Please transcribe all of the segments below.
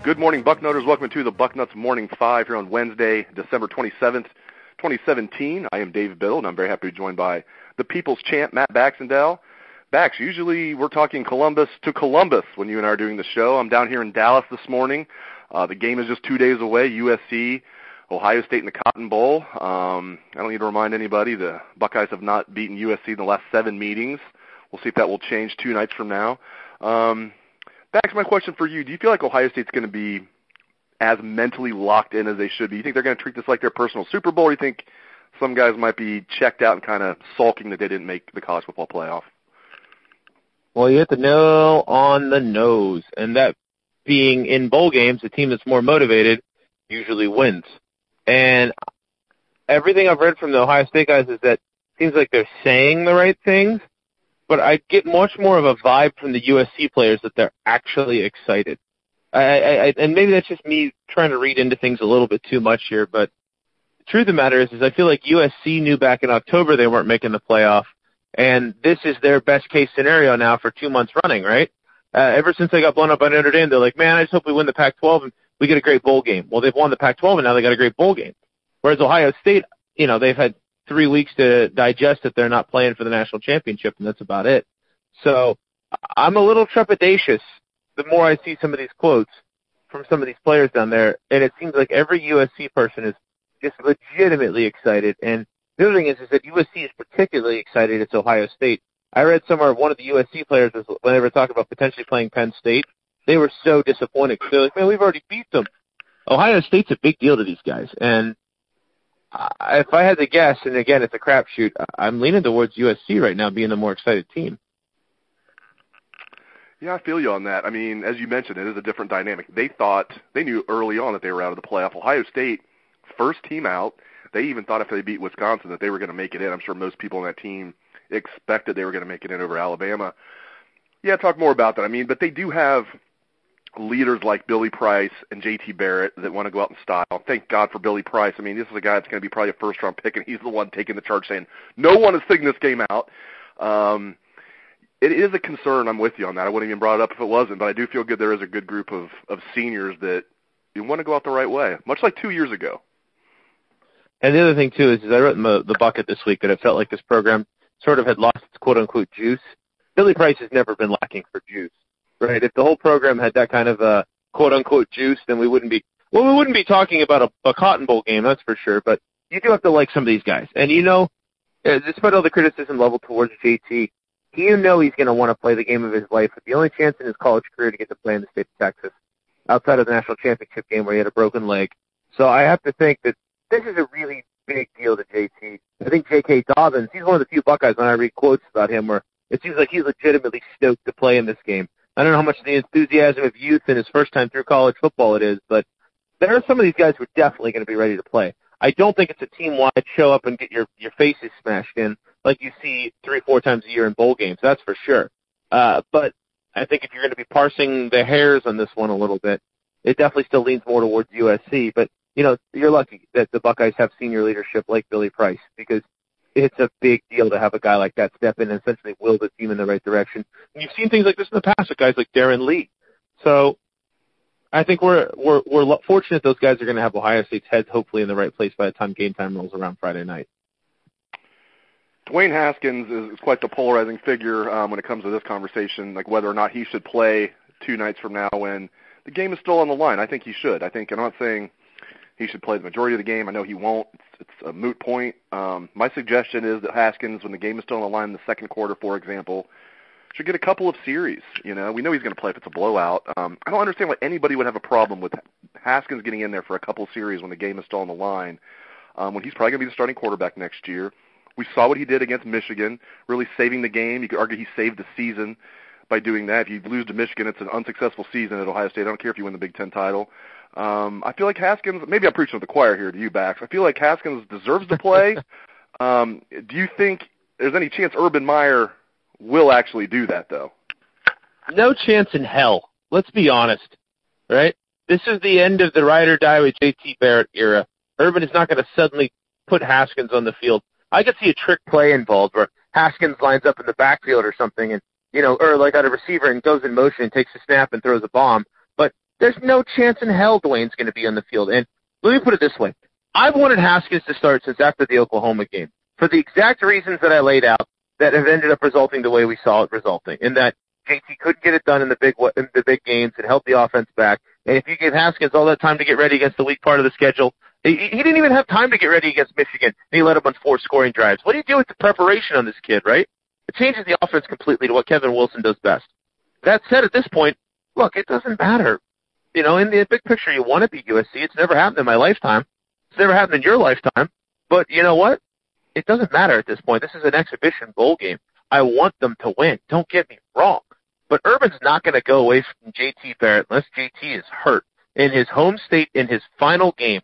Good morning, Bucknutters. Welcome to the Bucknuts Morning 5 here on Wednesday, December 27th, 2017. I am Dave Biddle, and I'm very happy to be joined by the People's Champ, Matt Baxendell. Bax, usually we're talking Columbus to Columbus when you and I are doing the show. I'm down here in Dallas this morning. The game is just 2 days away, USC, Ohio State in the Cotton Bowl. I don't need to remind anybody, the Buckeyes have not beaten USC in the last 7 meetings. We'll see if that will change 2 nights from now. Bax, my question for you, do you feel like Ohio State's going to be as mentally locked in as they should be? You think they're going to treat this like their personal Super Bowl, or do you think some guys might be checked out and kind of sulking that they didn't make the college football playoff? Well, you hit the nail on the nose, and that being in bowl games, the team that's more motivated usually wins. And everything I've read from the Ohio State guys is that it seems like they're saying the right things, but I get much more of a vibe from the USC players that they're actually excited. And maybe that's just me trying to read into things a little bit too much here, but the truth of the matter is I feel like USC knew back in October they weren't making the playoff, and this is their best-case scenario now for 2 months running, right? Ever since they got blown up by Notre Dame, they're like, man, I just hope we win the Pac-12 and we get a great bowl game. Well, they've won the Pac-12, and now they got a great bowl game. Whereas Ohio State, they've had 3 weeks to digest that they're not playing for the national championship, and that's about it. So I'm a little trepidatious the more I see some of these quotes from some of these players down there, and it seems like every USC person is just legitimately excited. And the other thing is that USC is particularly excited it's Ohio State. I read somewhere one of the USC players, when they were talking about potentially playing Penn State, they were so disappointed. They're like, man, we've already beat them. Ohio State's a big deal to these guys, and if I had to guess, and again, it's a crapshoot, I'm leaning towards USC right now being the more excited team. Yeah, I feel you on that. I mean, as you mentioned, it is a different dynamic. They knew early on that they were out of the playoff. Ohio State, first team out. They even thought if they beat Wisconsin that they were going to make it in. I'm sure most people on that team expected they were going to make it in over Alabama. Yeah, talk more about that. I mean, but they do have leaders like Billy Price and J.T. Barrett that want to go out in style. Thank God for Billy Price. I mean, this is a guy that's going to be probably a first-round pick, and he's the one taking the charge saying, no one is sitting this game out. It is a concern. I'm with you on that. I wouldn't even brought it up if it wasn't, but I do feel good there is a good group of seniors that you want to go out the right way, much like 2 years ago. And the other thing, too, is I wrote in the bucket this week that it felt like this program sort of had lost its quote-unquote juice. Billy Price has never been lacking for juice. Right, if the whole program had that kind of quote-unquote juice, then we wouldn't be talking about a Cotton Bowl game, that's for sure. But you do have to like some of these guys. And despite all the criticism leveled towards JT, he's going to want to play the game of his life with the only chance in his college career to get to play in the state of Texas, outside of the national championship game where he had a broken leg. So I have to think that this is a really big deal to JT. I think J.K. Dobbins, he's one of the few Buckeyes when I read quotes about him where it seems like he's legitimately stoked to play in this game. I don't know how much of the enthusiasm of youth and his first time through college football it is, but there are some of these guys who are definitely going to be ready to play. I don't think it's a team-wide show up and get your faces smashed in like you see 3-4 times a year in bowl games, that's for sure. But I think if you're going to be parsing the hairs on this one a little bit, it definitely still leans more towards USC. But, you're lucky that the Buckeyes have senior leadership like Billy Price, because it's a big deal to have a guy like that step in and essentially will the team in the right direction. And you've seen things like this in the past with guys like Darren Lee. So I think we're fortunate those guys are going to have Ohio State's heads hopefully in the right place by the time game time rolls around Friday night. Dwayne Haskins is quite the polarizing figure when it comes to this conversation, like whether or not he should play 2 nights from now when the game is still on the line. I think he should. And I'm not saying he should play the majority of the game. I know he won't. It's a moot point. My suggestion is that Haskins, when the game is still on the line in the second quarter, for example, should get a couple of series. We know he's going to play if it's a blowout. I don't understand why anybody would have a problem with Haskins getting in there for a couple of series when the game is still on the line, when he's probably going to be the starting quarterback next year. We saw what he did against Michigan, really saving the game. You could argue he saved the season by doing that. If you lose to Michigan, it's an unsuccessful season at Ohio State. I don't care if you win the Big Ten title. I feel like Haskins, maybe I'm preaching to the choir here to you, Bax. I feel like Haskins deserves to play. Do you think there's any chance Urban Meyer will actually do that, though? No chance in hell. Let's be honest, right? This is the end of the ride or die with JT Barrett era. Urban is not going to suddenly put Haskins on the field. I could see a trick play involved where Haskins lines up in the backfield or something and, or like at a receiver and goes in motion and takes a snap and throws a bomb. But there's no chance in hell Dwayne's going to be on the field. And let me put it this way. I've wanted Haskins to start since after the Oklahoma game for the exact reasons that I laid out that have ended up resulting the way we saw it resulting, in that JT couldn't get it done in the big games and held the offense back. And if you gave Haskins all that time to get ready against the weak part of the schedule, he didn't even have time to get ready against Michigan, and he led up on 4 scoring drives. What do you do with the preparation on this kid, right? It changes the offense completely to what Kevin Wilson does best. That said, at this point, look, it doesn't matter. In the big picture, you want to beat USC. It's never happened in my lifetime. It's never happened in your lifetime. But you know what? It doesn't matter at this point. This is an exhibition bowl game. I want them to win. Don't get me wrong. But Urban's not going to go away from JT Barrett unless JT is hurt in his home state in his final game.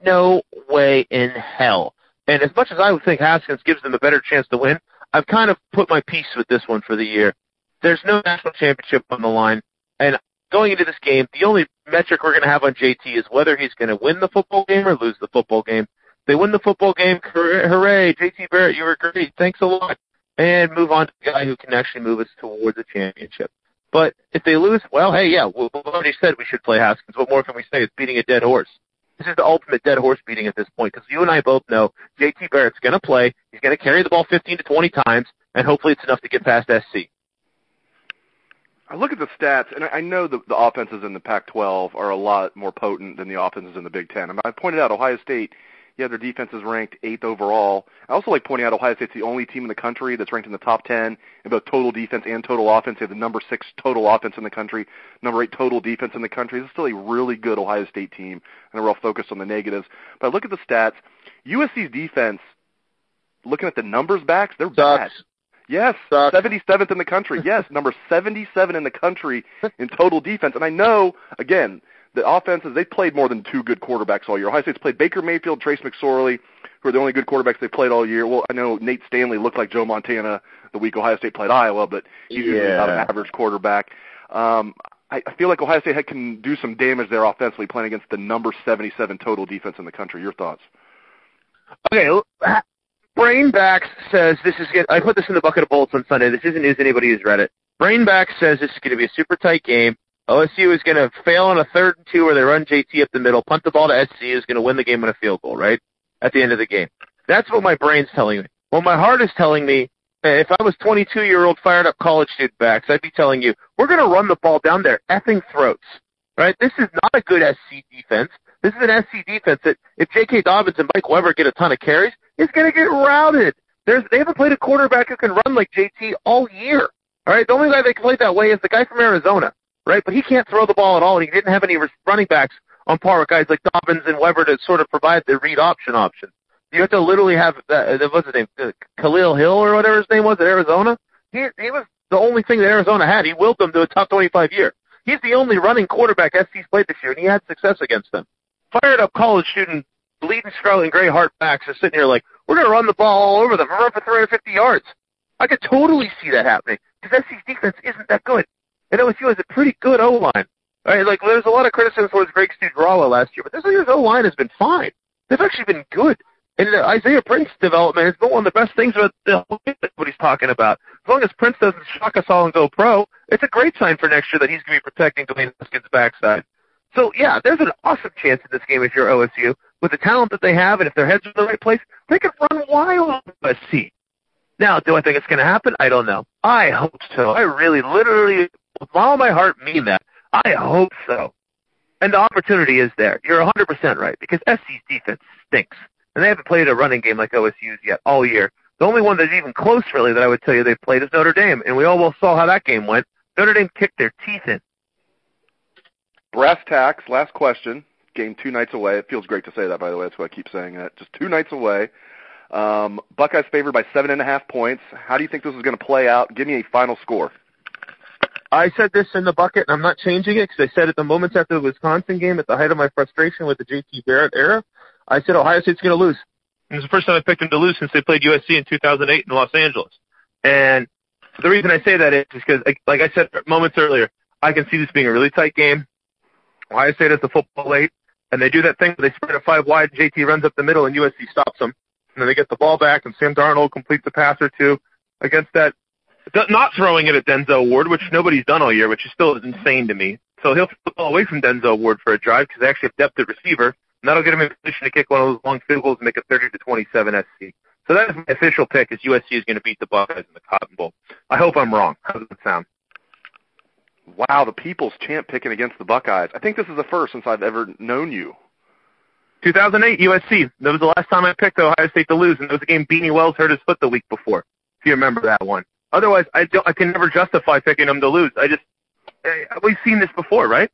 No way in hell. And as much as I would think Haskins gives them a better chance to win, I've kind of put my piece with this one for the year. There's no national championship on the line. And going into this game, the only metric we're going to have on JT is whether he's going to win the football game or lose the football game. If they win the football game, hooray, JT Barrett, you were great. Thanks a lot. And move on to the guy who can actually move us towards a championship. But if they lose, well, hey, yeah, we've already said we should play Haskins. What more can we say? It's beating a dead horse. This is the ultimate dead horse beating at this point, because you and I both know JT Barrett's going to play. He's going to carry the ball 15 to 20 times, and hopefully it's enough to get past SC. I look at the stats, and I know the offenses in the Pac-12 are a lot more potent than the offenses in the Big Ten. I pointed out Ohio State, their defense is ranked 8th overall. I also like pointing out Ohio State's the only team in the country that's ranked in the top 10 in both total defense and total offense. They have the number 6 total offense in the country, number 8 total defense in the country. This is still a really good Ohio State team, and we're all focused on the negatives. But I look at the stats. USC's defense, looking at the numbers backs, they're bad. Yes, 77th in the country. Yes, number 77 in the country in total defense. And I know, again, the offenses, they've played more than 2 good quarterbacks all year. Ohio State's played Baker Mayfield, Trace McSorley, who are the only good quarterbacks they've played all year. Well, I know Nate Stanley looked like Joe Montana the week Ohio State played Iowa, but he's usually not an average quarterback. I feel like Ohio State can do some damage there offensively playing against the number 77 total defense in the country. Your thoughts? Okay, Brainback says this is – I put this in the bucket of bullets on Sunday. This isn't news to anybody who's read it. Brainback says this is going to be a super tight game. OSU is going to fail on a 3rd and 2 where they run JT up the middle, punt the ball to SC, is going to win the game on a field goal, right, at the end of the game. That's what my brain's telling me. Well, my heart is telling me, if I was 22-year-old fired-up college student backs, I'd be telling you, we're going to run the ball down their effing throats, right? This is not a good SC defense. This is an SC defense that if J.K. Dobbins and Mike Weber get a ton of carries, it's going to get routed. They haven't played a quarterback who can run like JT all year, all right? The only guy they can play that way is the guy from Arizona, right? But he can't throw the ball at all, and he didn't have any running backs on par with guys like Dobbins and Weber to sort of provide the read option. You have to literally have, what's his name, Khalil Hill or whatever his name was at Arizona. He was the only thing that Arizona had. He willed them to a top 25 year. He's the only running quarterback SC's played this year, and he had success against them. Fired up college student, bleeding scarlet and gray heart backs are sitting here like, we're going to run the ball all over them. We're run for 350 yards. I could totally see that happening because SC's defense isn't that good. And OSU has a pretty good O-line. Right? Like, there's a lot of criticism towards Greg Studrawa last year, but this year's O-line has been fine. They've actually been good. And Isaiah Prince's development has been one of the best things about what he's talking about. As long as Prince doesn't shock us all and go pro, it's a great sign for next year that he's going to be protecting Dwayne Haskins' backside. So, yeah, there's an awesome chance in this game if you're OSU. With the talent that they have and if their heads are in the right place, they can run wild on USC. Now, do I think it's going to happen? I don't know. I hope so. I really, literally, with all my heart, mean that. I hope so. And the opportunity is there. You're 100% right, because SC's defense stinks. And they haven't played a running game like OSU's yet all year. The only one that's even close, really, that I would tell you they've played is Notre Dame. And we all saw how that game went. Notre Dame kicked their teeth in. Brass tacks, last question. Game 2 nights away. It feels great to say that, by the way. That's why I keep saying that. Just 2 nights away. Buckeyes favored by 7.5 points. How do you think this is going to play out? Give me a final score. I said this in the bucket, and I'm not changing it because I said it the moments after the Wisconsin game at the height of my frustration with the JT Barrett era. I said Ohio State's going to lose. And it was the first time I picked them to lose since they played USC in 2008 in Los Angeles. And the reason I say that is because, like I said moments earlier, I can see this being a really tight game. Ohio State has the football late, and they do that thing where they spread it 5 wide, JT runs up the middle, and USC stops them. And then they get the ball back, and Sam Darnold completes a pass or two against that, not throwing it at Denzel Ward, which nobody's done all year, which is still insane to me. So he'll flip the ball away from Denzel Ward for a drive because they actually have depth at receiver, and that'll get him in position to kick one of those long field goals and make it 30-27 SC. So that is my official pick, is USC is going to beat the Buckeyes in the Cotton Bowl. I hope I'm wrong. How does it sound? Wow, the people's champ picking against the Buckeyes. I think this is the first since I've ever known you. 2008, USC. That was the last time I picked Ohio State to lose, and it was a game Beanie Wells hurt his foot the week before, if you remember that one. Otherwise, I can never justify picking them to lose. We've seen this before, right?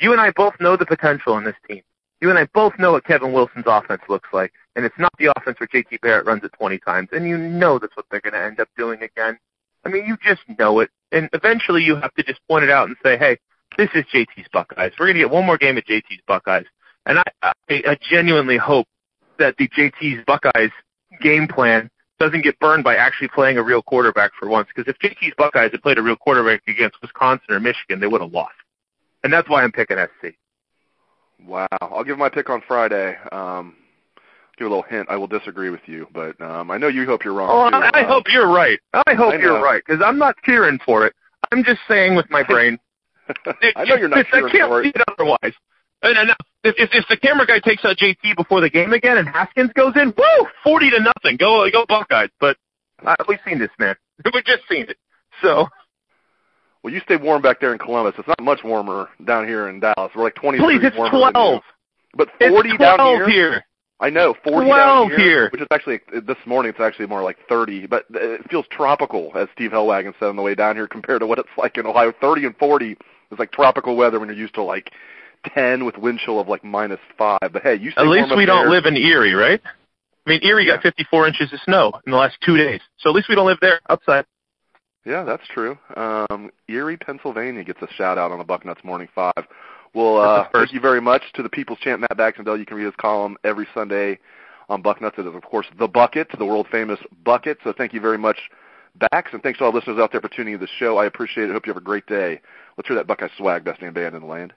You and I both know the potential in this team. You and I both know what Kevin Wilson's offense looks like, and it's not the offense where JT Barrett runs it 20 times, and you know that's what they're going to end up doing again. I mean, you just know it, and eventually you have to just point it out and say, hey, this is JT's Buckeyes. We're going to get one more game at JT's Buckeyes, and I genuinely hope that the JT's Buckeyes game plan doesn't get burned by actually playing a real quarterback for once, because if JT's Buckeyes had played a real quarterback against Wisconsin or Michigan, they would have lost, and that's why I'm picking SC. Wow. I'll give my pick on Friday. Give a little hint. I will disagree with you, but I know you hope you're wrong. Oh, I hope you're right. I hope you're right, because I'm not cheering for it. I'm just saying with my brain. I know you're not cheering for it. I can't see it otherwise. And if the camera guy takes out JT before the game again and Haskins goes in, woo, 40-0. Go Buckeyes. But we've seen this, man. We've just seen it. So. Well, you stay warm back there in Columbus. It's not much warmer down here in Dallas. We're like 20 Please, degrees it's warmer 12. But 40 it's 12 down here. I know, 40 12 down here, which is actually, this morning it's actually more like 30, but it feels tropical, as Steve Hellwagon said on the way down here, compared to what it's like in Ohio. 30 and 40 is like tropical weather when you're used to like 10 with wind chill of like -5. But hey, you stay at warm least up we there. don't live in Erie, right? I mean, Erie got 54 inches of snow in the last 2 days, so at least we don't live there outside. Yeah, that's true. Erie, Pennsylvania gets a shout-out on the Bucknuts Morning 5. Well, thank you very much to the People's Champ, Matt Baxendell. You can read his column every Sunday on Bucknuts. It is, of course, The Bucket, the world-famous Bucket. So thank you very much, Bax, and thanks to all the listeners out there for tuning in to the show. I appreciate it. Hope you have a great day. Let's hear that Buckeye swag, best damn band in the land.